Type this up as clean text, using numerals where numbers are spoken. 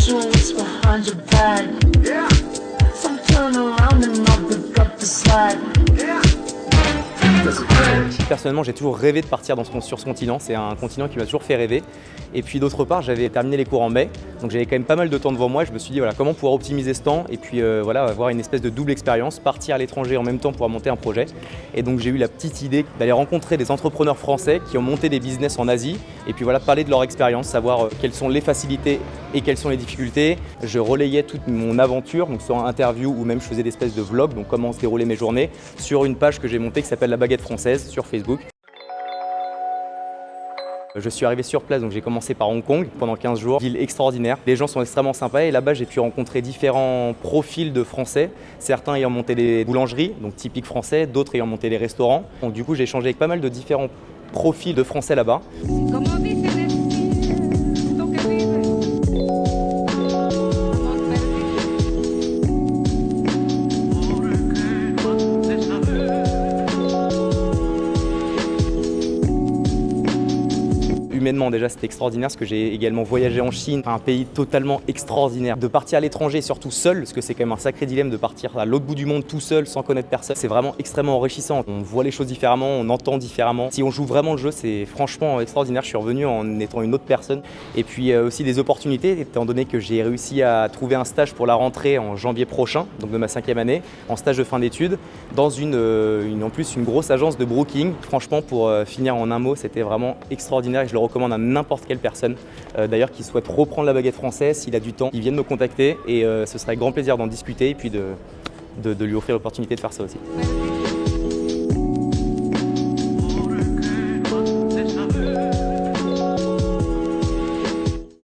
jewels behind your back. Some turn around and I'll pick up the slack. Personnellement, j'ai toujours rêvé de partir sur ce continent. C'est un continent qui m'a toujours fait rêver. Et puis d'autre part, j'avais terminé les cours en mai, donc j'avais quand même pas mal de temps devant moi. Je me suis dit voilà, comment pouvoir optimiser ce temps et puis voilà, avoir une espèce de double expérience, partir à l'étranger en même temps pour monter un projet. Et donc j'ai eu la petite idée d'aller rencontrer des entrepreneurs français qui ont monté des business en Asie et puis voilà, parler de leur expérience, savoir quelles sont les facilités et quelles sont les difficultés. Je relayais toute mon aventure, donc soit en interview ou même je faisais des espèces de vlogs, donc comment se déroulaient mes journées, sur une page que j'ai montée qui s'appelle La Baguette Française sur Facebook. Je suis arrivé sur place, donc j'ai commencé par Hong Kong pendant 15 jours. Ville extraordinaire, les gens sont extrêmement sympas et là-bas j'ai pu rencontrer différents profils de Français, certains ayant monté des boulangeries, donc typiques français, d'autres ayant monté des restaurants. Donc du coup j'ai échangé avec pas mal de différents profils de Français là-bas. Humainement déjà c'était extraordinaire parce que j'ai également voyagé en Chine, un pays totalement extraordinaire. De partir à l'étranger surtout seul, parce que c'est quand même un sacré dilemme de partir à l'autre bout du monde tout seul sans connaître personne, c'est vraiment extrêmement enrichissant. On voit les choses différemment, on entend différemment. Si on joue vraiment le jeu, c'est franchement extraordinaire. Je suis revenu en étant une autre personne. Et puis aussi des opportunités, étant donné que j'ai réussi à trouver un stage pour la rentrée en janvier prochain, donc de ma 5e année, en stage de fin d'études, dans en plus une grosse agence de broking. Franchement, pour finir en un mot, c'était vraiment extraordinaire et je le recommande à n'importe quelle personne d'ailleurs qui souhaite reprendre la baguette française, s'il a du temps, il vienne me contacter et ce serait avec grand plaisir d'en discuter et puis de lui offrir l'opportunité de faire ça aussi.